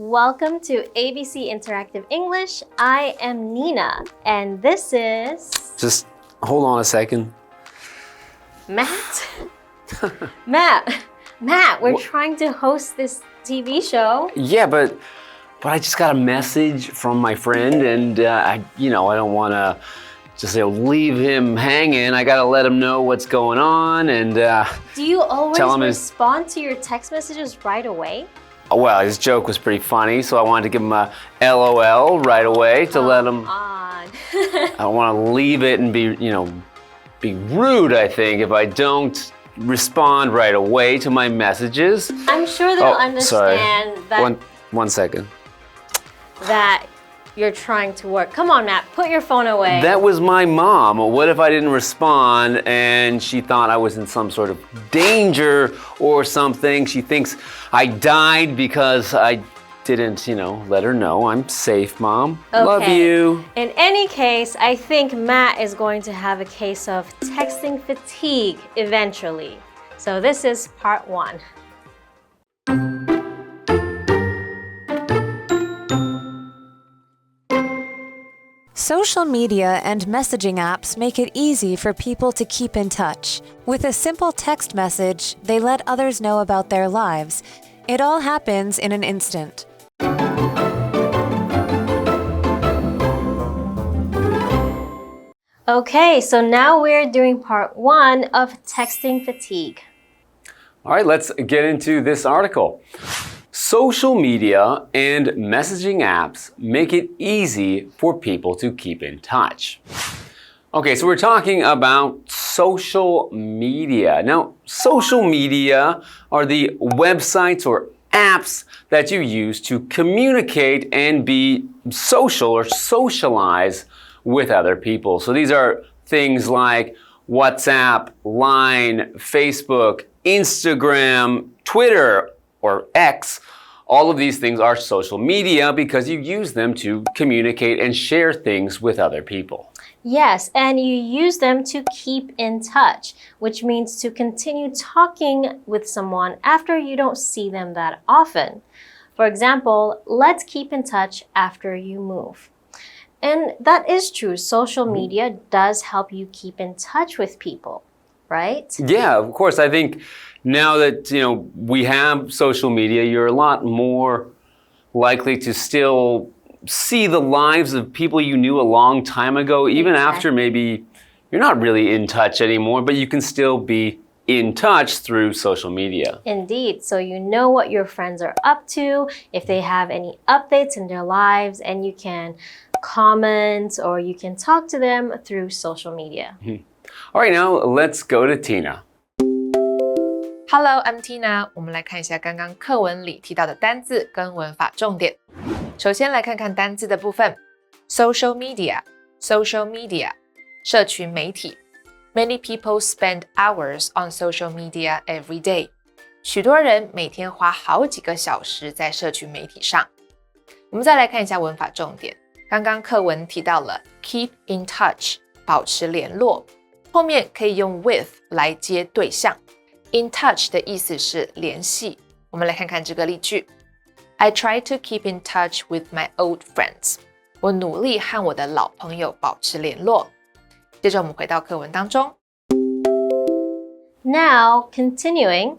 Welcome to ABC Interactive English. I am Nina, and this is... Just hold on a second. Matt? Matt, we're trying to host this TV show. Yeah, but I just got a message from my friend, and I don't want to just leave him hanging. I got to let him know what's going on, and do you always tell him respond to your text messages right away? Well, his joke was pretty funny, so I wanted to give him a LOL right away to let him. I don't want to leave it and be rude, I think, if I don't respond right away to my messages. I'm sure they'll understand that. One second. That you're trying to work. Come on, Matt, put your phone away. That was my mom. What if I didn't respond and she thought I was in some sort of danger or something? She thinks I died because I didn't, let her know I'm safe, Mom. Okay. Love you. In any case, I think Matt is going to have a case of texting fatigue eventually. So this is part 1. Social media and messaging apps make it easy for people to keep in touch. With a simple text message, they let others know about their lives. It all happens in an instant. Okay, so now we're doing part 1 of texting fatigue. All right, let's get into this article. Social media and messaging apps make it easy for people to keep in touch. Okay, so we're talking about social media. Now, social media are the websites or apps that you use to communicate and be social or socialize with other people. So these are things like WhatsApp, Line, Facebook, Instagram, Twitter, or X. All of these things are social media because you use them to communicate and share things with other people. Yes, and you use them to keep in touch, which means to continue talking with someone after you don't see them that often. For example, let's keep in touch after you move. And that is true. Social media does help you keep in touch with people, right? Yeah, of course. I think now that, we have social media, you're a lot more likely to still see the lives of people you knew a long time ago, even after maybe you're not really in touch anymore, but you can still be in touch through social media. Indeed. So you know what your friends are up to, if they have any updates in their lives, and you can comment or you can talk to them through social media. All right, now let's go to Tina. Hello, I'm Tina. 我们来看一下刚刚课文里提到的单字跟文法重点。首先来看看单字的部分。Social media, social media, 社群媒体。Many people spend hours on social media every day. 许多人每天花好几个小时在社群媒体上。我们再来看一下文法重点。刚刚课文提到了 keep in touch, 保持联络，后面可以用 with 来接对象。In touch 的意思是联系。我们来看看这个例句。I try to keep in touch with my old friends. 我努力和我的老朋友保持联络。接着我们回到课文当中。Now, continuing,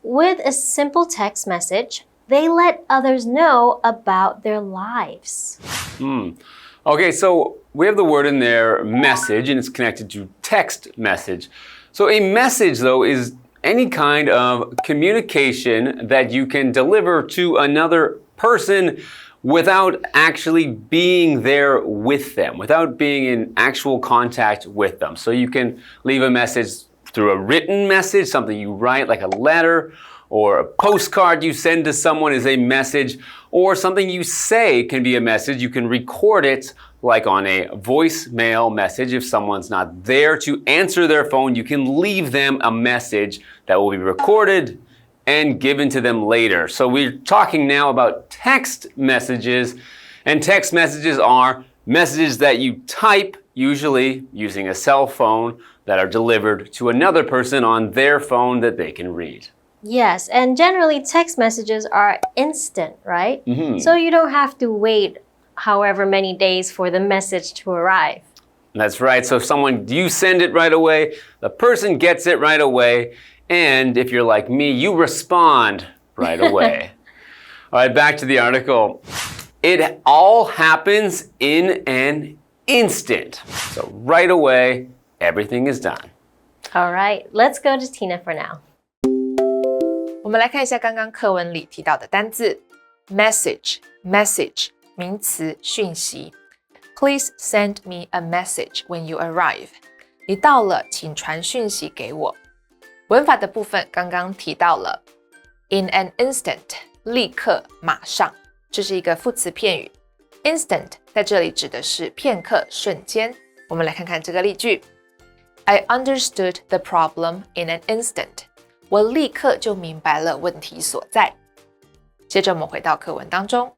with a simple text message, they let others know about their lives. Okay, so we have the word in there, message, and it's connected to text message. So a message, though, is any kind of communication that you can deliver to another person without actually being there with them, without being in actual contact with them. So you can leave a message through a written message, something you write like a letter, or a postcard you send to someone is a message, or something you say can be a message. You can record it like on a voicemail message. If someone's not there to answer their phone, you can leave them a message that will be recorded and given to them later. So we're talking now about text messages, and text messages are messages that you type, usually using a cell phone, that are delivered to another person on their phone that they can read. Yes, and generally text messages are instant, right? Mm-hmm. So you don't have to wait however many days for the message to arrive. That's right. So you send it right away, the person gets it right away, and if you're like me, you respond right away. All right, back to the article. It all happens in an instant. So right away, everything is done. All right, let's go to Tina for now. 我们来看一下刚刚课文里提到的单字 message 名词讯息 Please send me a message when you arrive 你到了请传讯息给我文法的部分刚刚提到了 in an instant 立刻马上这是一个副词片语 instant 在这里指的是片刻瞬间我们来看看这个例句 I understood the problem in an instant我立刻就明白了问题所在。接着我们回到课文当中。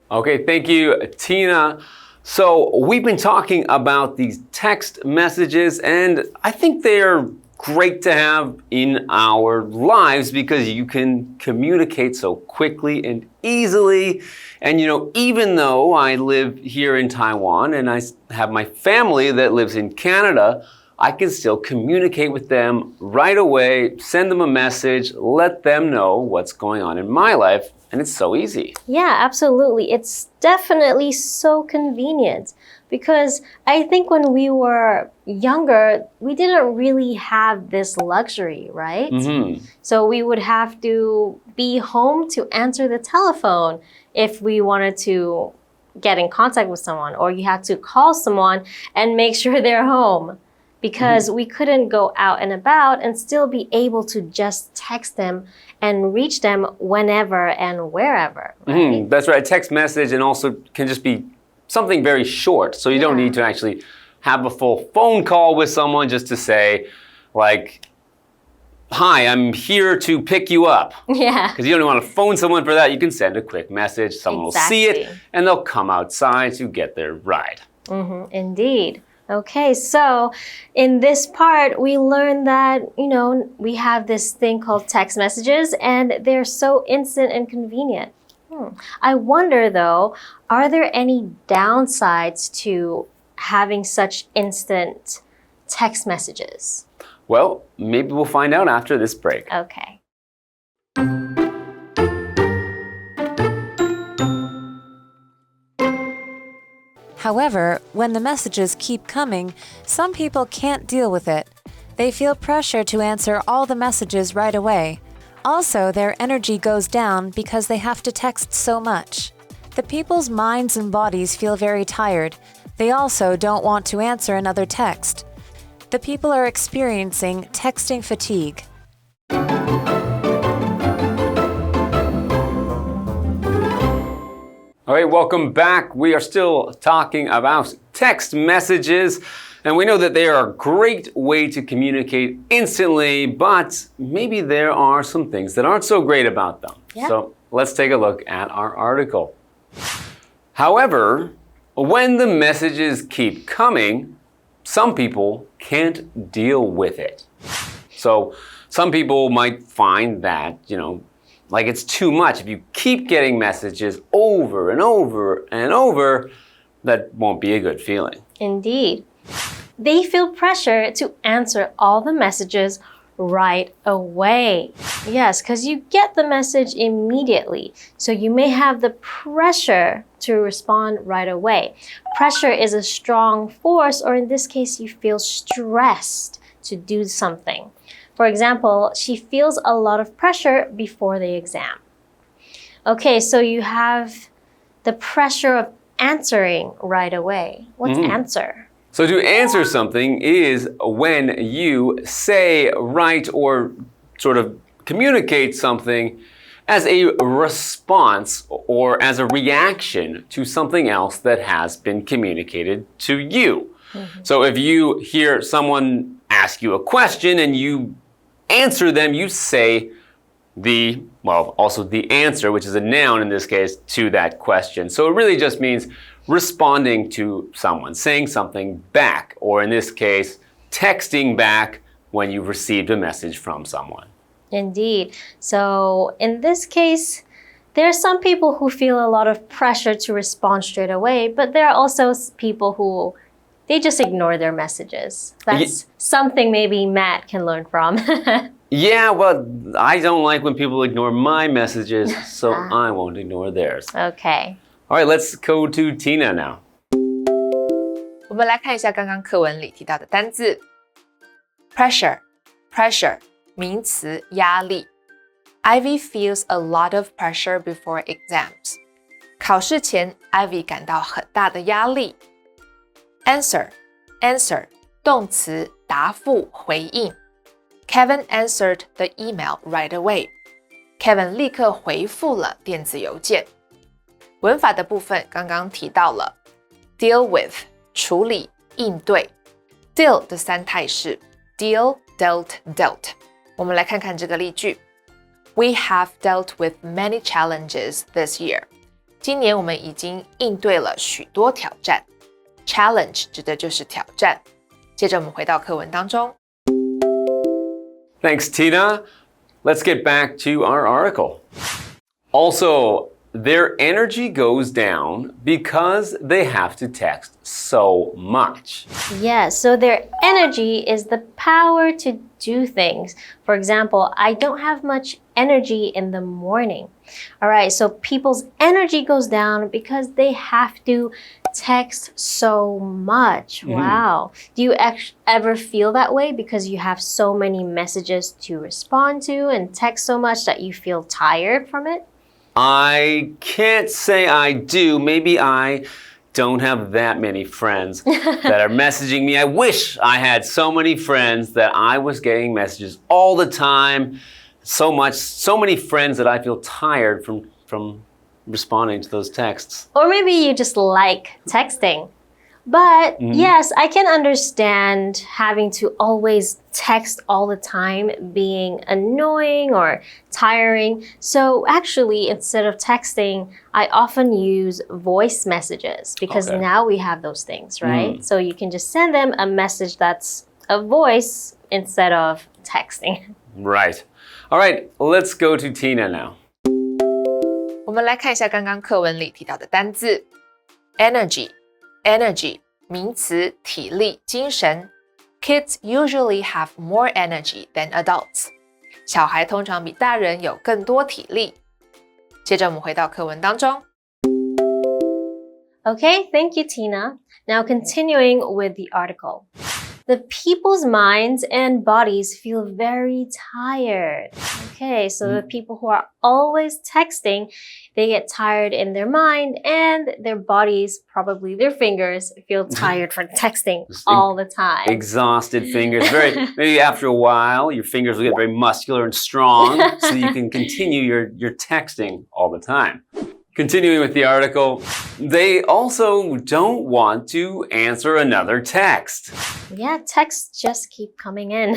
Okay, thank you, Tina. So we've been talking about these text messages, and I think they're great to have in our lives because you can communicate so quickly and easily. And even though I live here in Taiwan and I have my family that lives in Canada, I can still communicate with them right away, send them a message, let them know what's going on in my life, and it's so easy. Yeah, absolutely. It's definitely so convenient because I think when we were younger, we didn't really have this luxury, right? Mm-hmm. So we would have to be home to answer the telephone if we wanted to get in contact with someone, or you had to call someone and make sure they're home. Because we couldn't go out and about and still be able to just text them and reach them whenever and wherever, right? That's right. Text message and also can just be something very short. So you don't need to actually have a full phone call with someone just to say, like, hi, I'm here to pick you up. Yeah. Because you don't want to phone someone for that. You can send a quick message. Someone will see it and they'll come outside to get their ride. Indeed. Okay, so in this part, we learned that, we have this thing called text messages and they're so instant and convenient. I wonder though, are there any downsides to having such instant text messages? Well, maybe we'll find out after this break. Okay. However, when the messages keep coming, some people can't deal with it. They feel pressure to answer all the messages right away. Also, their energy goes down because they have to text so much. The people's minds and bodies feel very tired. They also don't want to answer another text. The people are experiencing texting fatigue. All right, welcome back. We are still talking about text messages, and we know that they are a great way to communicate instantly, but maybe there are some things that aren't so great about them. Yeah. So let's take a look at our article. However, when the messages keep coming, some people can't deal with it. So some people might find that, like it's too much. If you keep getting messages over and over and over, that won't be a good feeling. Indeed. They feel pressure to answer all the messages right away. Yes, because you get the message immediately. So you may have the pressure to respond right away. Pressure is a strong force, or in this case, you feel stressed to do something. For example, she feels a lot of pressure before the exam. Okay, so you have the pressure of answering right away. What's answer? So to answer something is when you say, write, or sort of communicate something as a response or as a reaction to something else that has been communicated to you. So if you hear someone ask you a question and you answer them, you say also the answer, which is a noun in this case, to that question. So it really just means responding to someone, saying something back, or in this case, texting back when you've received a message from someone. Indeed. So in this case, there are some people who feel a lot of pressure to respond straight away, but there are also people who they just ignore their messages. That's something maybe Matt can learn from. Yeah, well, I don't like when people ignore my messages, so I won't ignore theirs. Okay. All right, let's go to Tina now. 我们来看一下刚刚课文里提到的单字 pressure 名词压力 Ivy feels a lot of pressure before exams 考试前 Ivy 感到很大的压力 answer 动词答复回应 Kevin answered the email right away Kevin 立刻回复了电子邮件文法的部分刚刚提到了 deal with处理应对 deal 的三态是 deal, dealt 我们来看看这个例句 We have dealt with many challenges this year 今年我们已经应对了许多挑战 Challenge 指的就是挑战接着我们回到课文当中 Thanks, Tina. Let's get back to our article. Also, their energy goes down because they have to text so much. Yeah, so their energy is the power to do things. For example, I don't have much energy in the morning. All right, so people's energy goes down because they have to text so much. Wow. Do you ever feel that way because you have so many messages to respond to and text so much that you feel tired from it? I can't say I do. Maybe I don't have that many friends that are messaging me. I wish I had so many friends that I was getting messages all the time. So many friends that I feel tired from responding to those texts. Or maybe you just like texting. But yes, I can understand having to always text all the time being annoying or tiring. So actually, instead of texting, I often use voice messages because now we have those things, right? So you can just send them a message that's a voice instead of texting. Right. All right, let's go to Tina now. 我们来看一下刚刚课文里提到的单字 energy 名词体力精神 Kids usually have more energy than adults 小孩通常比大人有更多体力接着我们回到课文当中 Okay, thank you, Tina. Now continuing with the article. The people's minds and bodies feel very tired. Okay, so the people who are always texting, they get tired in their mind and their bodies, probably their fingers, feel tired from texting all the time. Exhausted fingers. Maybe after a while, your fingers will get very muscular and strong so you can continue your texting all the time. Continuing with the article, they also don't want to answer another text. Yeah, texts just keep coming in.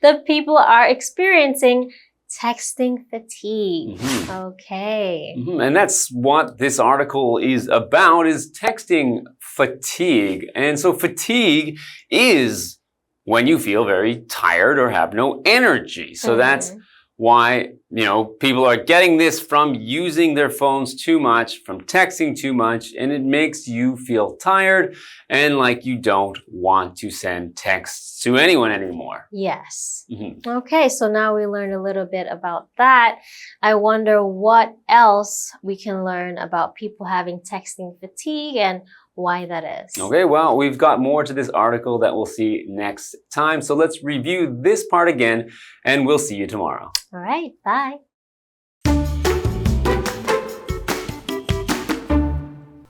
The people are experiencing texting fatigue. Okay. And that's what this article is about, is texting fatigue. And so fatigue is when you feel very tired or have no energy. So that's why, people are getting this from using their phones too much, from texting too much, and it makes you feel tired and like you don't want to send texts to anyone anymore. Yes. Okay, so now we learned a little bit about that. I wonder what else we can learn about people having texting fatigue and why that is. Okay, well, we've got more to this article that we'll see next time. So let's review this part again, and we'll see you tomorrow. All right, bye.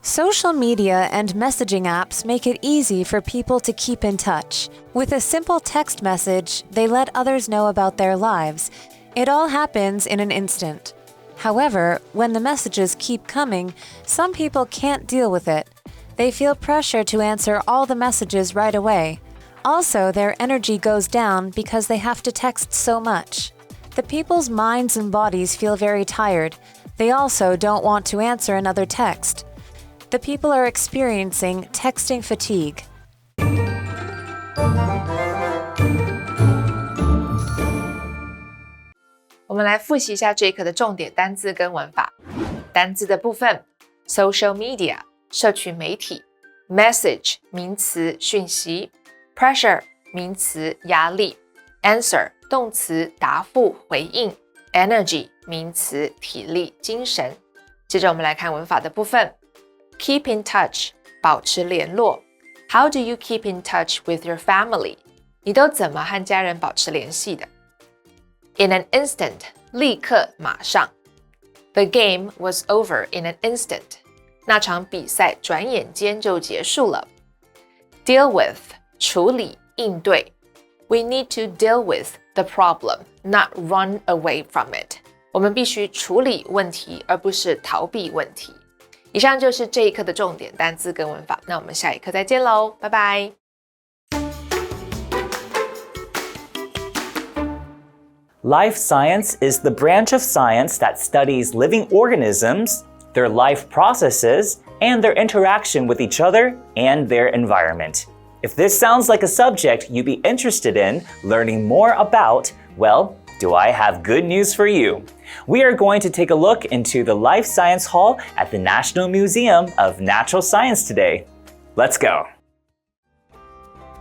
Social media and messaging apps make it easy for people to keep in touch. With a simple text message, they let others know about their lives. It all happens in an instant. However, when the messages keep coming, some people can't deal with it. They feel pressure to answer all the messages right away. Also, their energy goes down because they have to text so much. The people's minds and bodies feel very tired. They also don't want to answer another text. The people are experiencing texting fatigue. 们来复习一下这一课的重点单字跟文法。单字的部分 social media 社群媒体 message 名词讯息 pressure 名词压力 answer 动词答复回应 energy 名词体力精神。接着我们来看文法的部分 keep in touch 保持联络 How do you keep in touch with your family? 你都怎么和家人保持联系的 In an instant 立刻马上 The game was over in an instant. 那场比赛转眼间就结束了。Deal with 处理应对 We need to deal with the problem, not run away from it. 我们必须处理问题，而不是逃避问题。以上就是这一课的重点单字跟文法，那我们下一课再见喽，拜拜。Life science is the branch of science that studies living organisms, their life processes, and their interaction with each other and their environment. If this sounds like a subject you'd be interested in learning more about, well, do I have good news for you? We are going to take a look into the Life Science Hall at the National Museum of Natural Science today. Let's go.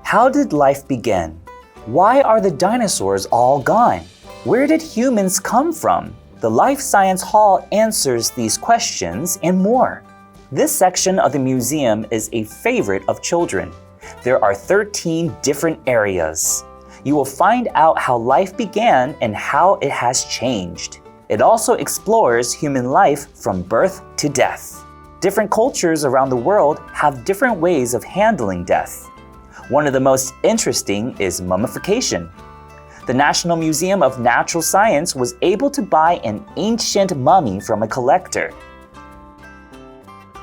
How did life begin? Why are the dinosaurs all gone? Where did humans come from? The Life Science Hall answers these questions and more. This section of the museum is a favorite of children. There are 13 different areas. You will find out how life began and how it has changed. It also explores human life from birth to death. Different cultures around the world have different ways of handling death. One of the most interesting is mummification. The National Museum of Natural Science was able to buy an ancient mummy from a collector.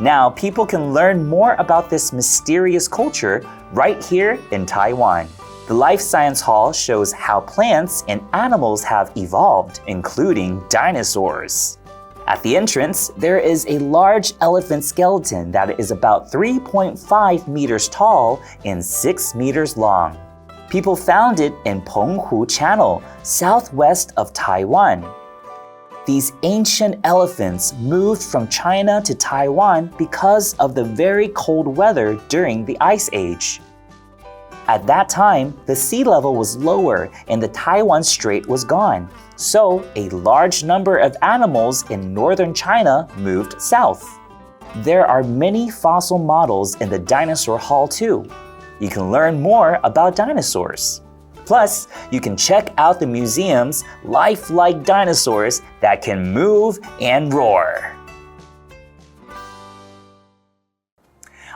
Now, people can learn more about this mysterious culture right here in Taiwan. The Life Science Hall shows how plants and animals have evolved, including dinosaurs. At the entrance, there is a large elephant skeleton that is about 3.5 meters tall and 6 meters long. People found it in Penghu Channel, southwest of Taiwan. These ancient elephants moved from China to Taiwan because of the very cold weather during the Ice Age. At that time, the sea level was lower and the Taiwan Strait was gone, so a large number of animals in northern China moved south. There are many fossil models in the dinosaur hall too. You can learn more about dinosaurs. Plus, you can check out the museum's lifelike dinosaurs that can move and roar.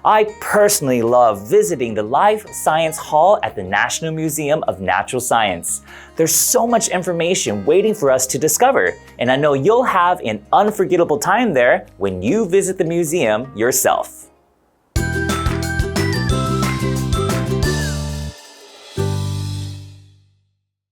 I personally love visiting the Life Science Hall at the National Museum of Natural Science. There's so much information waiting for us to discover, and I know you'll have an unforgettable time there when you visit the museum yourself.